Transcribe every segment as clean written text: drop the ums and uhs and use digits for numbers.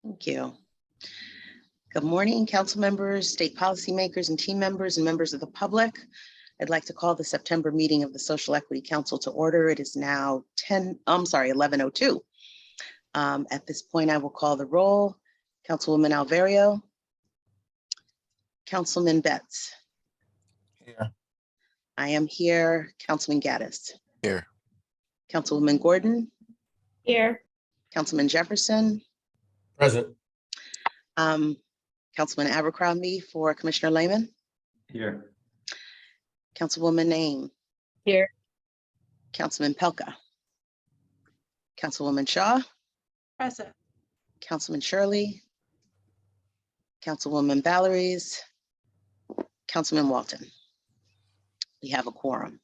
Thank you. Good morning, council members, state policymakers, and team members and members of the public. I'd like to call the September meeting of the Social Equity Council to order. It is now 11:02. At this point, I will call the roll. Councilwoman Alverio. Councilman Betts. Here. I am here. Councilman Gaddis. Here. Councilwoman Gordon. Here. Councilman Jefferson. Present. Councilman Abercrombie for Commissioner Lehman. Here. Councilwoman Naim. Here. Councilman Pelka. Councilwoman Shaw. Present. Councilman Shirley. Councilwoman Valeries. Councilman Walton. We have a quorum.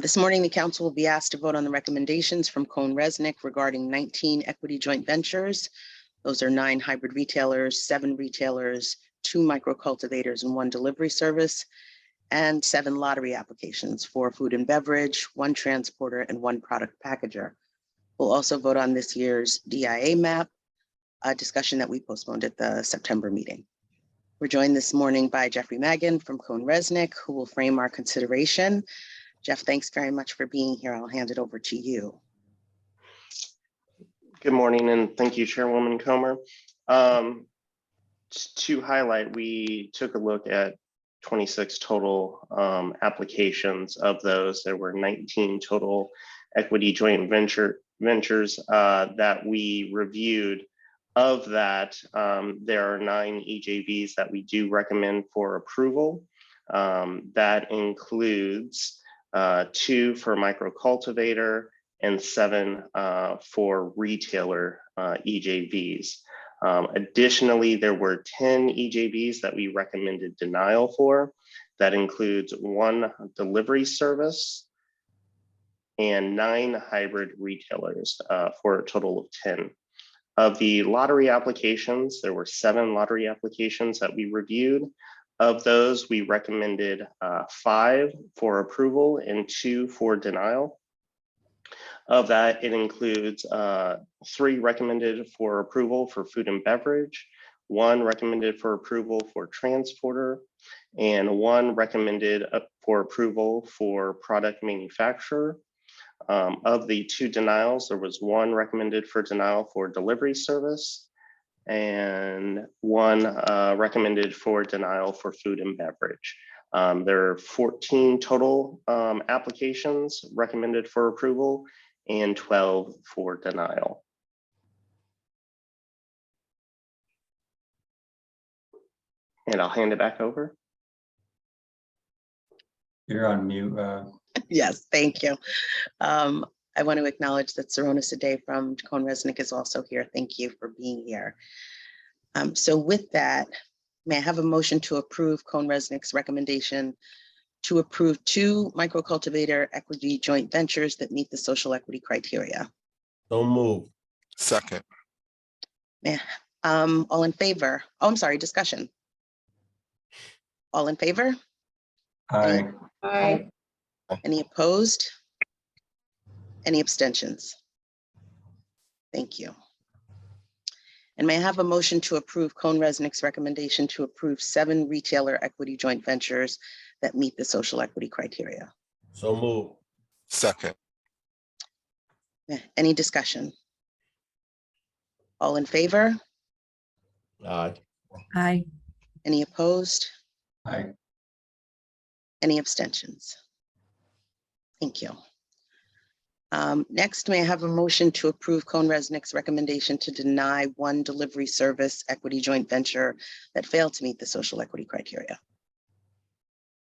This morning, the council will be asked to vote on the recommendations from Cone Resnick regarding 19 equity joint ventures. Those are 9 hybrid retailers, 7 retailers, 2 micro cultivators, and 1 delivery service, and 7 lottery applications, 4 food and beverage, 1 transporter, and 1 product packager. We'll also vote on this year's DIA map, a discussion that we postponed at the September meeting. We're joined this morning by Jeffrey Magan from Cone Resnick, who will frame our consideration. Jeff, thanks very much for being here. I'll hand it over to you. Good morning, and thank you, Chairwoman Comer. To highlight, we took a look at 26 total applications. Of those, there were 19 total equity joint ventures that we reviewed. Of that, there are 9 EJVs that we do recommend for approval. That includes 2 for micro cultivator and 7 for retailer EJVs. Additionally, there were 10 EJVs that we recommended denial for. That includes 1 delivery service and 9 hybrid retailers for a total of 10. Of the lottery applications, there were 7 lottery applications that we reviewed. Of those, we recommended 5 for approval and 2 for denial. Of that, it includes 3 recommended for approval for food and beverage, 1 recommended for approval for transporter, and 1 recommended for approval for product manufacturer. Of the 2 denials, there was 1 recommended for denial for delivery service and 1 recommended for denial for food and beverage. There are 14 total applications recommended for approval and 12 for denial. And I'll hand it back over. You're on mute. Yes, thank you. I want to acknowledge that Sarona Sade from Cone Resnick is also here. Thank you for being here. So with that, may I have a motion to approve Cone Resnick's recommendation to approve 2 microcultivator equity joint ventures that meet the social equity criteria? So moved. Second. All in favor? Oh, I'm sorry, discussion. All in favor? Aye. Aye. Any opposed? Any abstentions? Thank you. And may I have a motion to approve Cone Resnick's recommendation to approve 7 retailer equity joint ventures that meet the social equity criteria? So moved. Second. Any discussion? All in favor? Aye. Aye. Any opposed? Aye. Any abstentions? Thank you. Next, may I have a motion to approve Cone Resnick's recommendation to deny 1 delivery service equity joint venture that failed to meet the social equity criteria?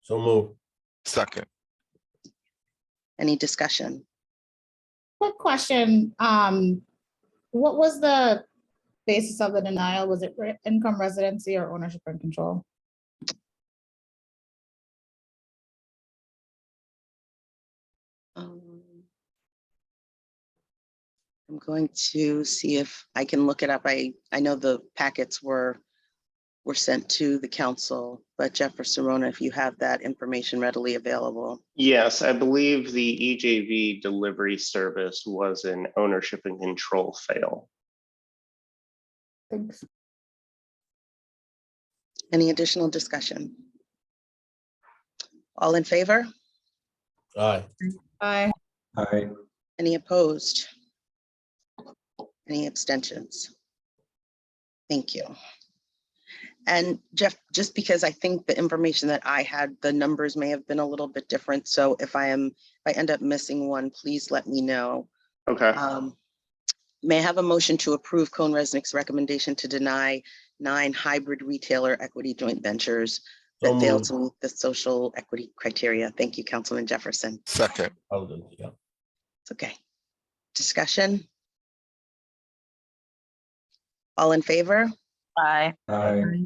So moved. Second. Any discussion? Quick question. What was the basis of the denial? Was it income residency or ownership and control? I'm going to see if I can look it up. I know the packets were sent to the council, but Jeff or Sarona, if you have that information readily available. Yes, I believe the EJV delivery service was an ownership and control fail. Thanks. Any additional discussion? All in favor? Aye. Aye. Aye. Any opposed? Any abstentions? Thank you. And Jeff, just because I think the information that I had, the numbers may have been a little bit different. So if I end up missing one, please let me know. Okay. May I have a motion to approve Cone Resnick's recommendation to deny 9 hybrid retailer equity joint ventures So that fail moved. to meet the social equity criteria? Thank you, Councilman Jefferson. second, Eldon, yeah. It's okay. Discussion? All in favor? Aye. Aye.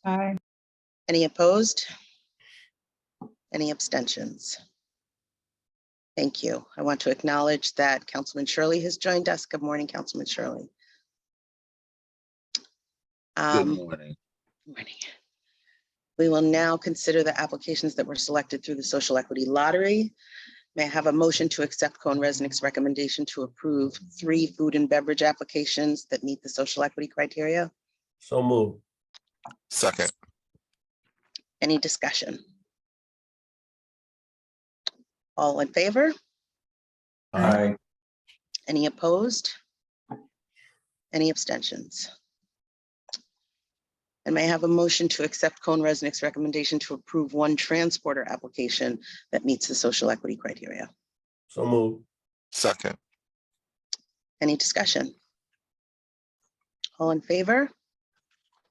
Aye. Any opposed? Any abstentions? Thank you. I want to acknowledge that Councilman Shirley has joined us. Good morning, Councilman Shirley. Good morning. Morning. We will now consider the applications that were selected through the Social Equity Lottery. May I have a motion to accept Cone Resnick's recommendation to approve 3 food and beverage applications that meet the social equity criteria? So moved. second, Any discussion? All in favor? Aye. Any opposed? Any abstentions? And may I have a motion to accept Cone Resnick's recommendation to approve 1 transporter application that meets the social equity criteria? So moved. second, Any discussion? All in favor?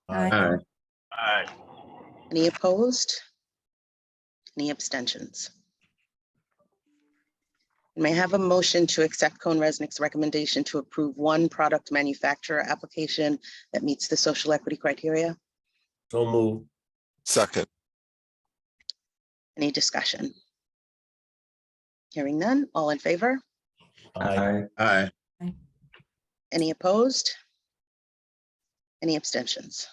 Aye. Aye. Any opposed? Any abstentions? May I have a motion to accept Cone Resnick's recommendation to approve 1 product manufacturer application that meets the social equity criteria? So moved. second, Any discussion? Hearing none, all in favor? Aye. Aye. Any opposed? Any abstentions?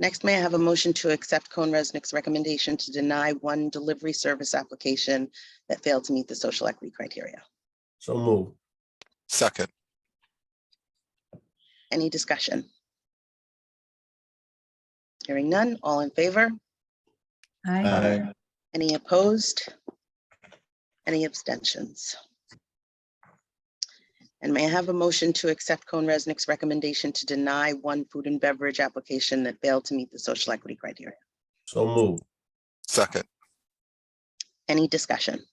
Next, may I have a motion to accept Cone Resnick's recommendation to deny 1 delivery service application that failed to meet the social equity criteria? So moved. second, Any discussion? Hearing none, all in favor? Aye. Any opposed? Any abstentions? And may I have a motion to accept Cone Resnick's recommendation to deny 1 food and beverage application that failed to meet the social equity criteria? So moved. second, Any discussion?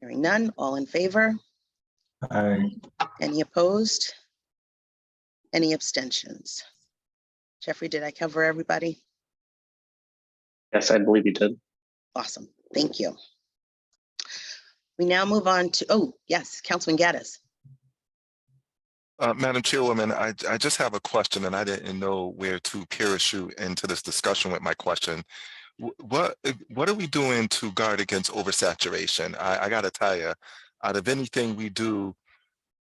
Hearing none, all in favor? Aye. Any opposed? Any abstentions? Jeffrey, did I cover everybody? Yes, I believe you did. Awesome, thank you. We now move on to, oh, yes, Councilman Gaddis. Madam Chairwoman, I just have a question and I didn't know where to parachute into this discussion with my question. What are we doing to guard against oversaturation? I gotta tell you, out of anything we do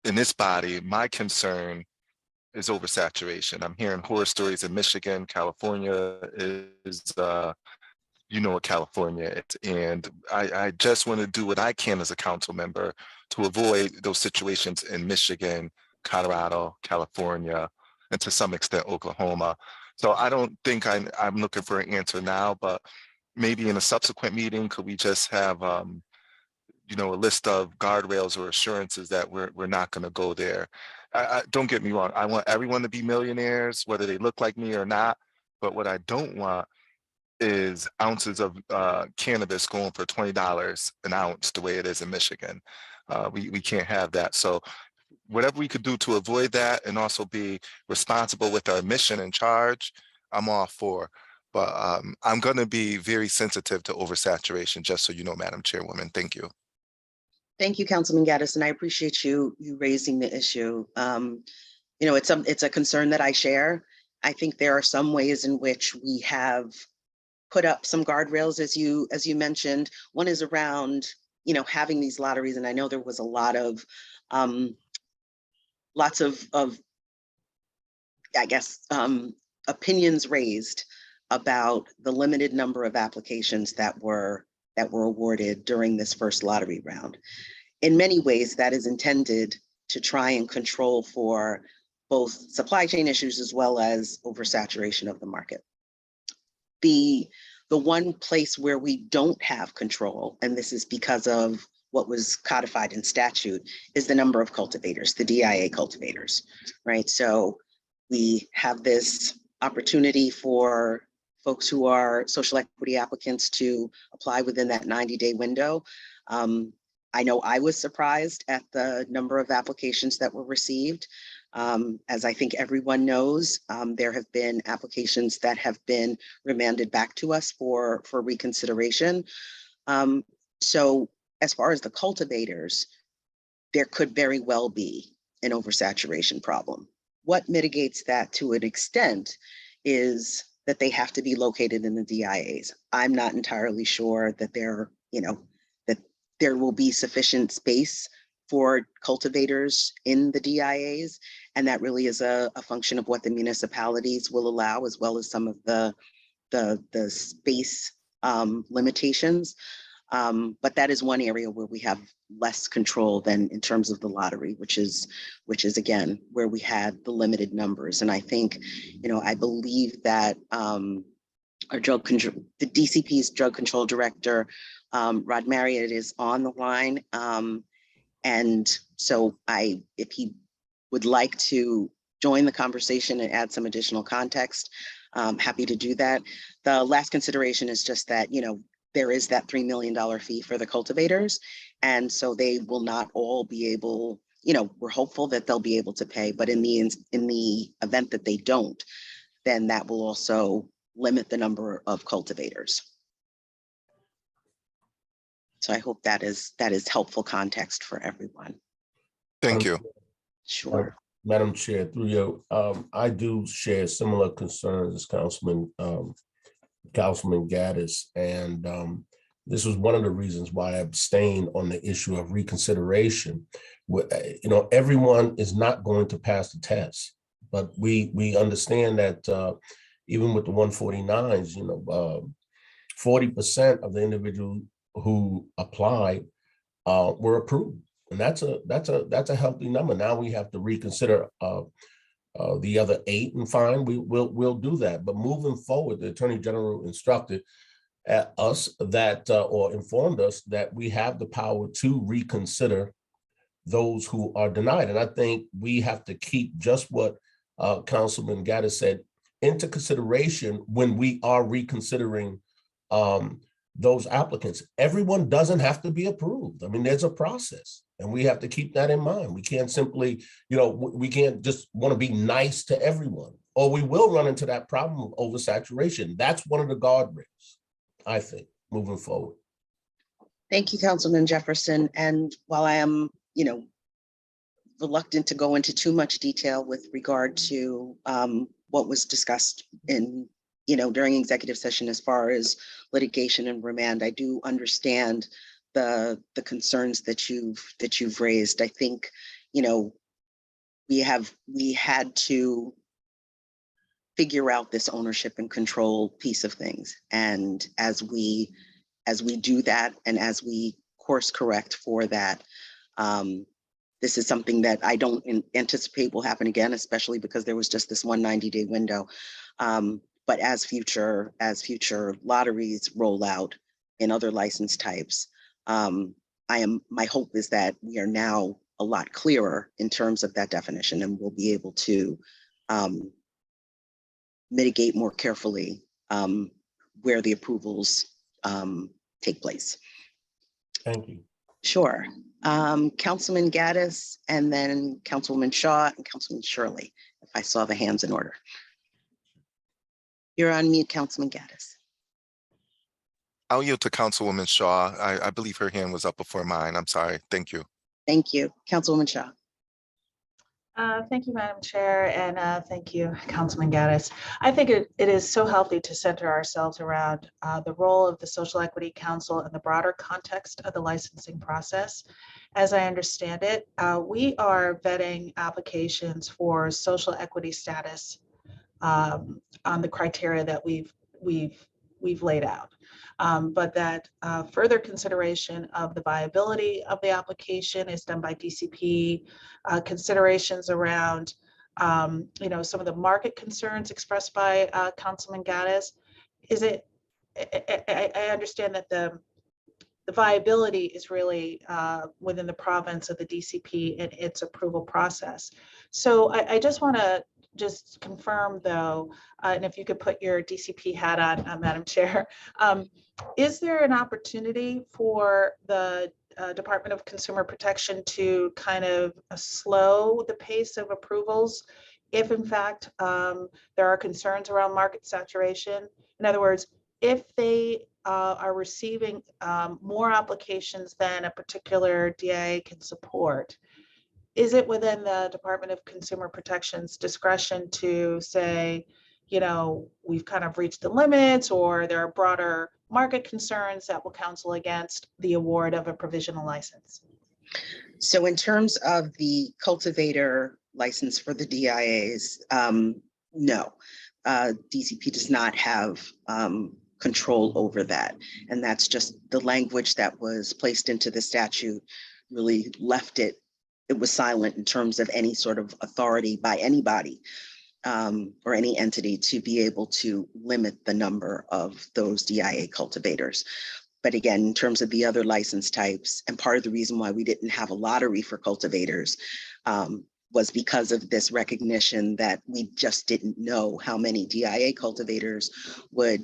in this body, my concern is oversaturation. I'm hearing horror stories in Michigan. California is, you know what California is. And I just want to do what I can as a council member to avoid those situations in Michigan, Colorado, California, and to some extent, Oklahoma. So I don't think I'm looking for an answer now, but maybe in a subsequent meeting, could we just have, you know, a list of guardrails or assurances that we're not going to go there? Don't get me wrong. I want everyone to be millionaires, whether they look like me or not. But what I don't want is ounces of cannabis going for $20 an ounce, the way it is in Michigan. We can't have that. So whatever we could do to avoid that and also be responsible with our mission and charge, I'm all for. But I'm going to be very sensitive to oversaturation, just so you know, Madam Chairwoman. Thank you. Thank you, Councilman Gaddis, and I appreciate you raising the issue. You know, it's a concern that I share. I think there are some ways in which we have put up some guardrails, as you mentioned. One is around, you know, having these lotteries, and I know there was a lot of lots of I guess opinions raised about the limited number of applications that were awarded during this first lottery round. In many ways, that is intended to try and control for both supply chain issues as well as oversaturation of the market. The one place where we don't have control, and this is because of what was codified in statute, is the number of cultivators, the DIA cultivators, right? So we have this opportunity for folks who are social equity applicants to apply within that 90-day window. I know I was surprised at the number of applications that were received. As I think everyone knows, there have been applications that have been remanded back to us for reconsideration. So as far as the cultivators, there could very well be an oversaturation problem. What mitigates that to an extent is that they have to be located in the DIAs. I'm not entirely sure that that there will be sufficient space for cultivators in the DIAs. And that really is a function of what the municipalities will allow, as well as some of the space limitations. But that is one area where we have less control than in terms of the lottery, which is again, where we had the limited numbers. And I think, I believe that our the DCP's drug control director, Rod Marriott, is on the line. And so if he would like to join the conversation and add some additional context, happy to do that. The last consideration is just that, there is that $3 million fee for the cultivators. And so they will not all be able, we're hopeful that they'll be able to pay, but in the event that they don't, then that will also limit the number of cultivators. So I hope that is helpful context for everyone. Thank you. Sure. Madam Chair, through you, I do share similar concerns as Councilman Gaddis, and this was one of the reasons why I abstained on the issue of reconsideration. Everyone is not going to pass the test, but we understand that even with the 149s, 40% of the individuals who applied were approved, and that's a healthy number. Now we have to reconsider the other 8, and fine, we'll do that. But moving forward, the Attorney General instructed us that, or informed us that we have the power to reconsider those who are denied. And I think we have to keep just what Councilman Gaddis said into consideration when we are reconsidering those applicants. Everyone doesn't have to be approved. I mean, there's a process, and we have to keep that in mind. We can't simply, we can't just want to be nice to everyone, or we will run into that problem of oversaturation. That's one of the guardrails, I think, moving forward. Thank you, Councilman Jefferson. And while I am, reluctant to go into too much detail with regard to what was discussed in, during executive session as far as litigation and remand, I do understand the concerns that you've raised. I think, we had to figure out this ownership and control piece of things. And as we do that, and as we course correct for that, this is something that I don't anticipate will happen again, especially because there was just this 190-day window. But as future lotteries roll out in other license types, my hope is that we are now a lot clearer in terms of that definition, and we'll be able to mitigate more carefully where the approvals take place. Thank you. Sure. Councilman Gaddis, and then Councilwoman Shaw and Councilman Shirley, if I saw the hands in order. You're on mute, Councilman Gaddis. I'll yield to Councilwoman Shaw. I believe her hand was up before mine. I'm sorry. Thank you. Thank you. Councilwoman Shaw. Thank you, Madam Chair, and thank you, Councilman Gaddis. I think it is so healthy to center ourselves around the role of the Social Equity Council and the broader context of the licensing process. As I understand it, we are vetting applications for social equity status on the criteria that we've we've laid out. But that further consideration of the viability of the application is done by DCP, considerations around some of the market concerns expressed by Councilman Gaddis. I understand that the viability is really within the province of the DCP and its approval process. So I just want to confirm though, and if you could put your DCP hat on, Madam Chair, is there an opportunity for the Department of Consumer Protection to kind of slow the pace of approvals if in fact there are concerns around market saturation? In other words, if they are receiving more applications than a particular DIA can support, is it within the Department of Consumer Protection's discretion to say, we've kind of reached the limits, or there are broader market concerns that will counsel against the award of a provisional license? So in terms of the cultivator license for the DIAs, no, DCP does not have control over that. And that's just the language that was placed into the statute really left it was silent in terms of any sort of authority by anybody or any entity to be able to limit the number of those DIA cultivators. But again, in terms of the other license types, and part of the reason why we didn't have a lottery for cultivators was because of this recognition that we just didn't know how many DIA cultivators would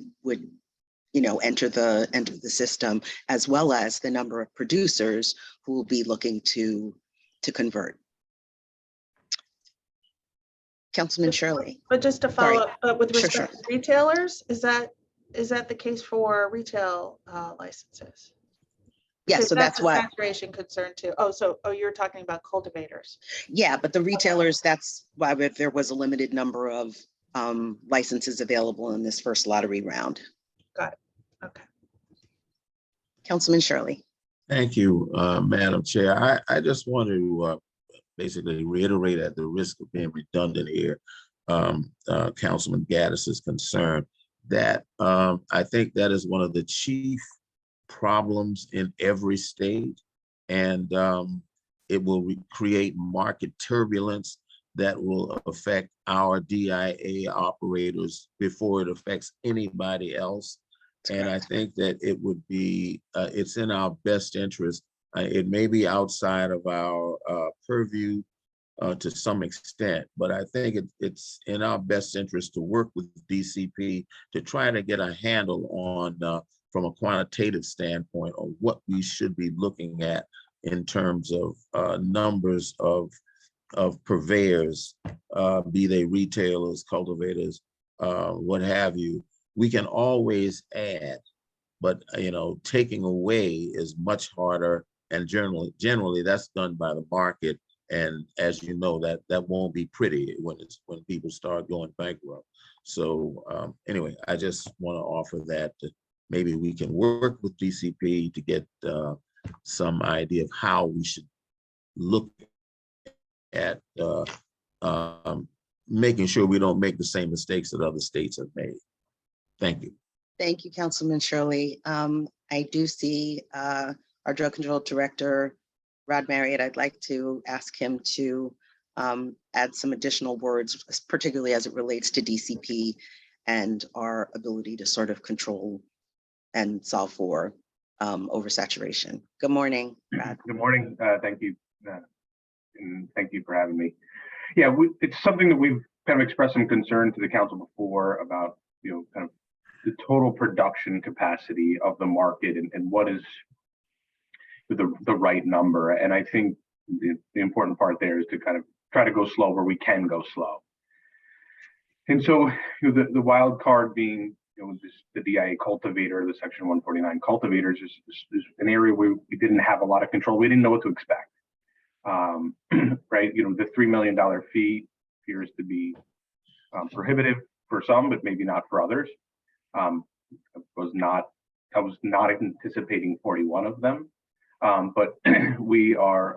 enter the system, as well as the number of producers who will be looking to convert. Councilman Shirley. But just to follow up with respect Sure. to retailers, is that the case for retail licenses? Yes, so that's a why saturation concern too. You're talking about cultivators. Yeah, but the retailers, that's why there was a limited number of licenses available in this first lottery round. Got it. Okay. Councilman Shirley. Thank you, Madam Chair. I just want to basically reiterate, at the risk of being redundant here, Councilman Gaddis's concern that I think that is one of the chief problems in every state, and it will create market turbulence that will affect our DIA operators before it affects anybody else. And I think that it would be, it's in our best interest. It may be outside of our purview to some extent, but I think it's in our best interest to work with DCP to try to get a handle on, from a quantitative standpoint, on what we should be looking at in terms of numbers of purveyors, be they retailers, cultivators, what have you. We can always add, but taking away is much harder, and generally that's done by the market. And as you know, that won't be pretty when people start going bankrupt. So anyway, I just want to offer that maybe we can work with DCP to get some idea of how we should look at making sure we don't make the same mistakes that other states have made. Thank you. Thank you, Councilman Shirley. I do see our Drug Control Director, Rod Marriott. I'd like to ask him to add some additional words, particularly as it relates to DCP and our ability to sort of control and solve for oversaturation. Good morning, Rod. Good morning. Thank you. And thank you for having me. Yeah, it's something that we've kind of expressed some concern to the council before about, kind of the total production capacity of the market and what is the right number. And I think the important part there is to kind of try to go slow where we can go slow. And so the wild card being, the DIA cultivator, the Section 149 cultivators is an area where we didn't have a lot of control. We didn't know what to expect. Right? The $3 million fee appears to be prohibitive for some, but maybe not for others. I was not anticipating 41 of them, but we are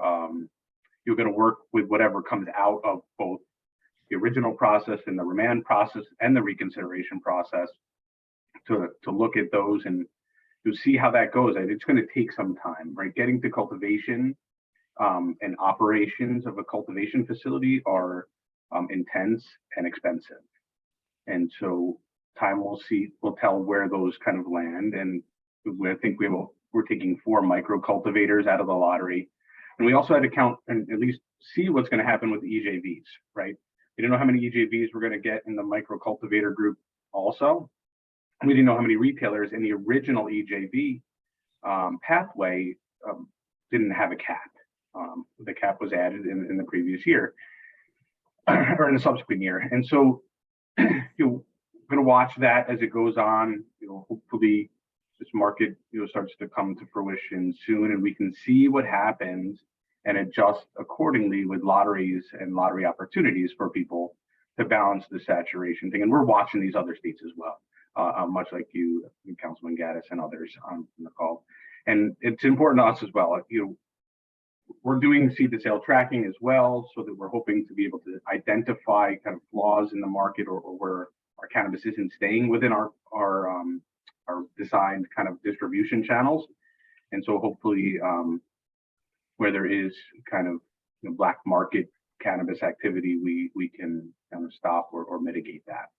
you're going to work with whatever comes out of both the original process and the remand process and the reconsideration process to look at those and to see how that goes. It's going to take some time, right? Getting to cultivation and operations of a cultivation facility are intense and expensive. And so time will tell where those kind of land. And I think we're taking 4 micro cultivators out of the lottery. And we also had to count and at least see what's going to happen with the EJVs, right? We didn't know how many EJVs we're going to get in the micro cultivator group also. And we didn't know how many retailers in the original EJV pathway didn't have a cap. The cap was added in the previous year or in the subsequent year. And so you're going to watch that as it goes on. Hopefully this market starts to come to fruition soon, and we can see what happens and adjust accordingly with lotteries and lottery opportunities for people to balance the saturation thing. And we're watching these other states as well, much like you, Councilman Gaddis, and others on the call. And it's important to us as well. We're doing seed to sale tracking as well, so that we're hoping to be able to identify kind of flaws in the market or where our cannabis isn't staying within our designed kind of distribution channels. And so hopefully where there is kind of black market cannabis activity, we can kind of stop or mitigate that.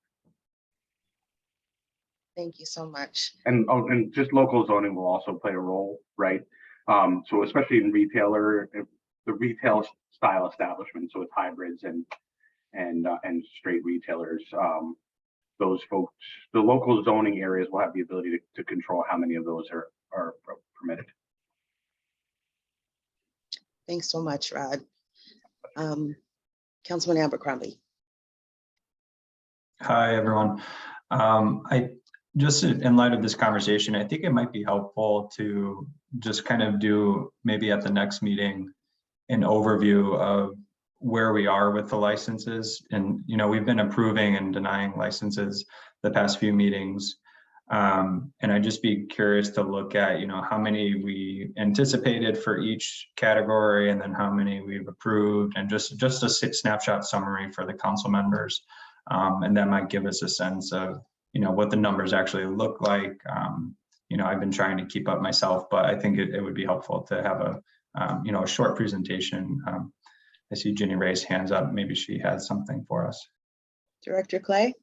Thank you so much. And just local zoning will also play a role, right? So especially in the retail style establishment, so it's hybrids and straight retailers. Those folks, the local zoning areas will have the ability to control how many of those are permitted. Thanks so much, Rod. Councilman Abercrombie. Hi, everyone. I just in light of this conversation, I think it might be helpful to just kind of do maybe at the next meeting an overview of where we are with the licenses. And, we've been approving and denying licenses the past few meetings. And I'd just be curious to look at, how many we anticipated for each category and then how many we've approved, and just a snapshot summary for the council members. And that might give us a sense of, what the numbers actually look like. I've been trying to keep up myself, but I think it would be helpful to have a short presentation. I see Ginny raise hands up. Maybe she has something for us. Director Clay?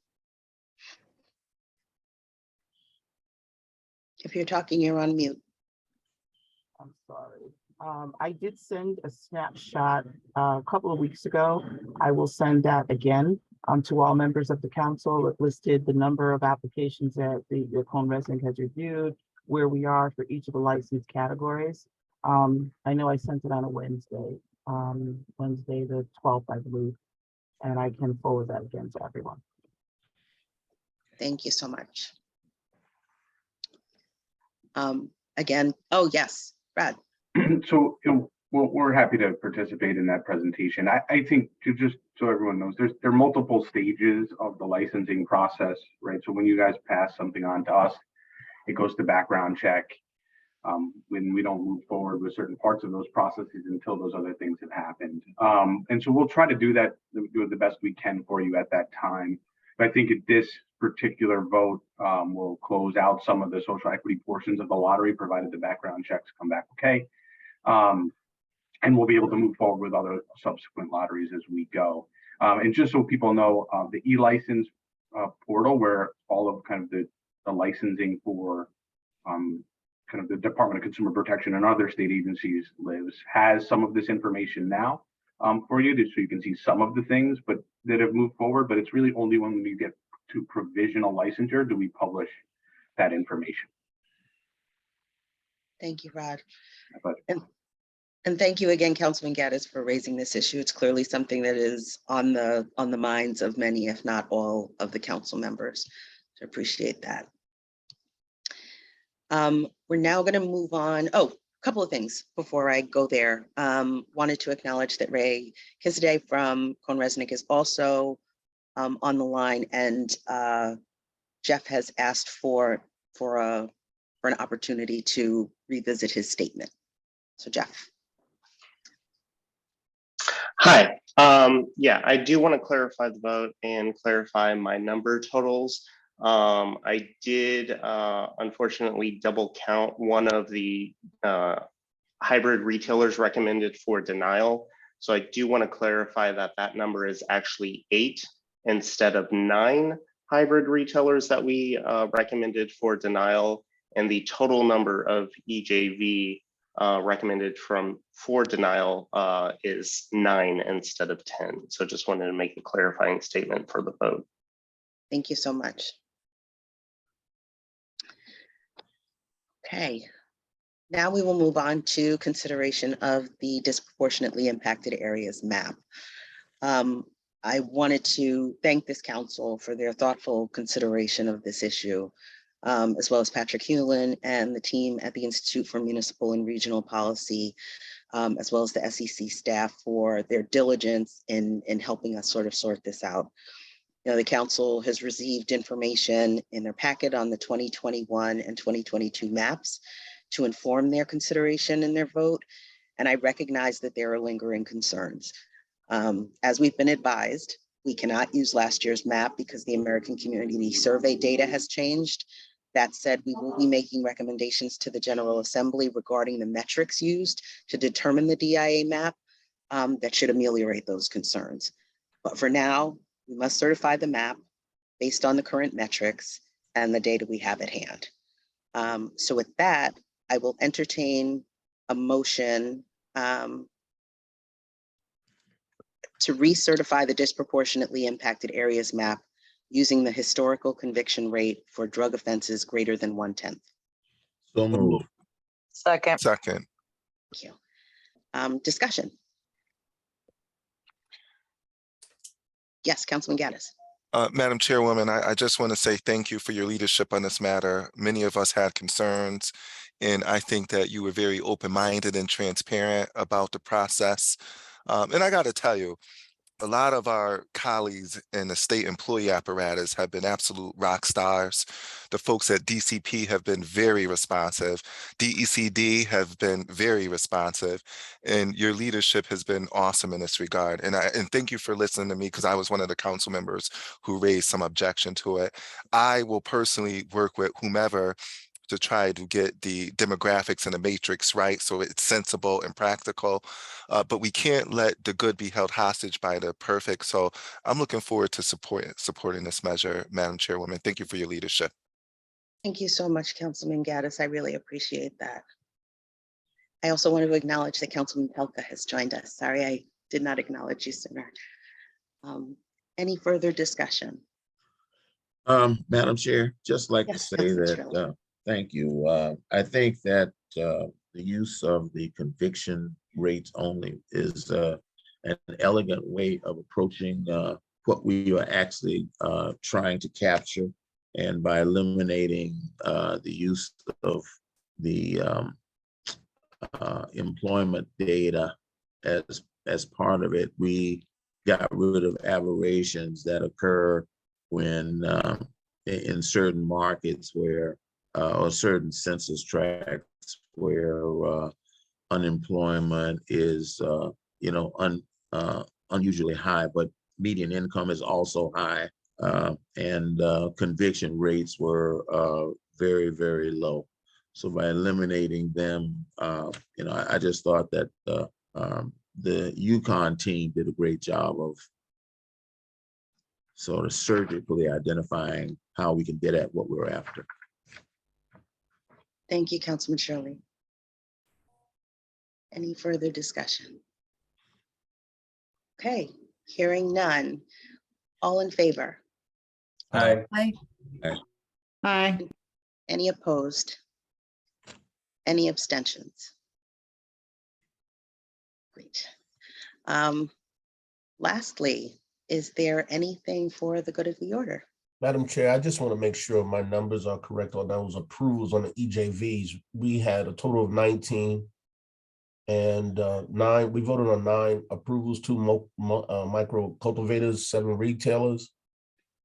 If you're talking, you're on mute. I'm sorry. I did send a snapshot a couple of weeks ago. I will send that again to all members of the council. It listed the number of applications that the Cone Resnick has reviewed, where we are for each of the license categories. I know I sent it on a Wednesday the 12th, I believe, and I can forward that again to everyone. Thank you so much. Again, oh yes, Brad. So we're happy to participate in that presentation. I think, to just so everyone knows, there are multiple stages of the licensing process, right? So when you guys pass something on to us, it goes to background check. When we don't move forward with certain parts of those processes until those other things have happened. And so we'll try to do the best we can for you at that time. But I think at this particular vote will close out some of the social equity portions of the lottery, provided the background checks come back okay. And we'll be able to move forward with other subsequent lotteries as we go. And just so people know, the e-license portal, where all of kind of the licensing for kind of the Department of Consumer Protection and other state agencies lives, has some of this information now for you, so you can see some of the things but that have moved forward. But it's really only when we get to provisional licensure do we publish that information. Thank you, Rod. My pleasure. And thank you again, Councilman Gaddis, for raising this issue. It's clearly something that is on the minds of many, if not all, of the council members. So appreciate that. We're now going to move on. Oh, a couple of things before I go there. Wanted to acknowledge that Ray Kissiday from Cone Resnick is also on the line, and Jeff has asked for an opportunity to revisit his statement. So Jeff. Hi. Yeah, I do want to clarify the vote and clarify my number totals. I did unfortunately double count one of the hybrid retailers recommended for denial. So I do want to clarify that that number is actually 8 instead of 9 hybrid retailers that we recommended for denial. And the total number of EJV recommended for denial is 9 instead of 10. So just wanted to make a clarifying statement for the vote. Thank you so much. Okay, now we will move on to consideration of the disproportionately impacted areas map. I wanted to thank this council for their thoughtful consideration of this issue, as well as Patrick Hewlin and the team at the Institute for Municipal and Regional Policy, as well as the SEC staff for their diligence in helping us sort of sort this out. You know, the council has received information in their packet on the 2021 and 2022 maps to inform their consideration and their vote. And I recognize that there are lingering concerns. As we've been advised, we cannot use last year's map because the American Community Survey data has changed. That said, we will be making recommendations to the General Assembly regarding the metrics used to determine the DIA map that should ameliorate those concerns. But for now, we must certify the map based on the current metrics and the data we have at hand. So with that, I will entertain a motion to recertify the disproportionately impacted areas map using the historical conviction rate for drug offenses greater than 1/10. So moved. Second. Second. Thank you. Discussion. Yes, Councilman Gaddis. Madam Chairwoman, I just want to say thank you for your leadership on this matter. Many of us had concerns, and I think that you were very open-minded and transparent about the process. And I got to tell you, a lot of our colleagues in the state employee apparatus have been absolute rock stars. The folks at DCP have been very responsive. DECD have been very responsive, and your leadership has been awesome in this regard. And thank you for listening to me, because I was one of the council members who raised some objection to it. I will personally work with whomever to try to get the demographics and the matrix right, so it's sensible and practical. But we can't let the good be held hostage by the perfect. So I'm looking forward to supporting this measure, Madam Chairwoman. Thank you for your leadership. Thank you so much, Councilman Gaddis. I really appreciate that. I also want to acknowledge that Councilman Pelka has joined us. Sorry, I did not acknowledge you sooner. Any further discussion? Madam Chair, just like to Yes, say Councilman that, Shirley. thank you. I think that the use of the conviction rates only is an elegant way of approaching what we are actually trying to capture. And by eliminating the use of the employment data as part of it, we got rid of aberrations that occur when in certain markets where or certain census tracts where unemployment is unusually high, but median income is also high, and conviction rates were very, very low. So by eliminating them, I just thought that the Yukon team did a great job of sort of surgically identifying how we can get at what we're after. Thank you, Councilman Shirley. Any further discussion? Okay, hearing none. All in favor? Aye. Aye. Any opposed? Any abstentions? Great. Lastly, is there anything for the good of the order? Madam Chair, I just want to make sure my numbers are correct on those approvals on the EJVs. We had a total of 19 and 9. We voted on 9 approvals, 2 micro cultivators, 7 retailers.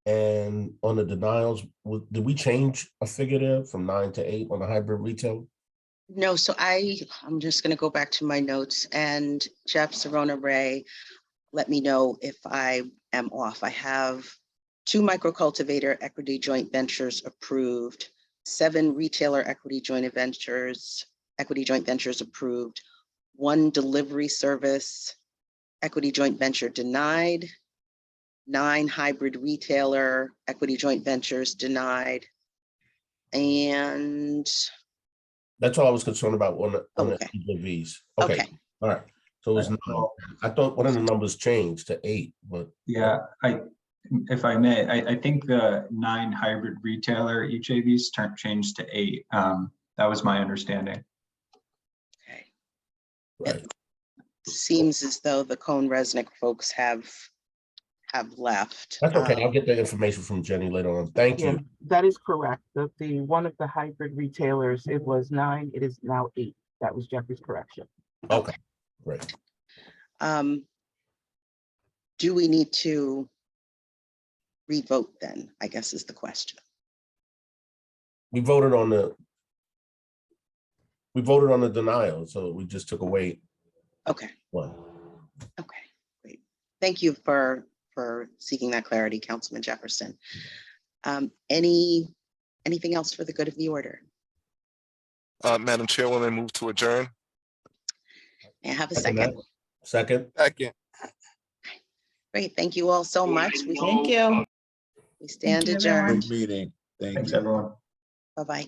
And on the denials, did we change a figure there from 9 to 8 on the hybrid retailer? No, so I'm just going to go back to my notes, and Jeff Serona Ray, let me know if I am off. I have 2 microcultivator equity joint ventures approved, 7 retailer equity joint ventures approved, 1 delivery service equity joint venture denied, 9 hybrid retailer equity joint ventures denied, and That's all I was concerned about on the Okay. EJVs. Okay, okay, all right. So it was 9. I thought one of the numbers changed to 8, but Yeah, if I may, I think the 9 hybrid retailer EJVs changed to 8. That was my understanding. okay. right. Seems as though the Cone Resnick folks have left. That's okay. I'll get the information from Jenny later on. Thank Yeah, you. that is correct. The one of the hybrid retailers, it was 9, it is now 8. That was Jeffrey's correction. Okay, great. Do we need to revote then, I guess is the question. We voted on the denial, so we just took away Okay, 1. okay, great. Thank you for seeking that clarity, Councilman Jefferson. Anything else for the good of the order? Madam Chairwoman, move to adjourn. May I have a Second second? that. Second. Second. Great, thank you all so much. Thank you. We stand Thank you, everyone. adjourned. Good meeting. Thank Thanks, you. everyone. Bye-bye.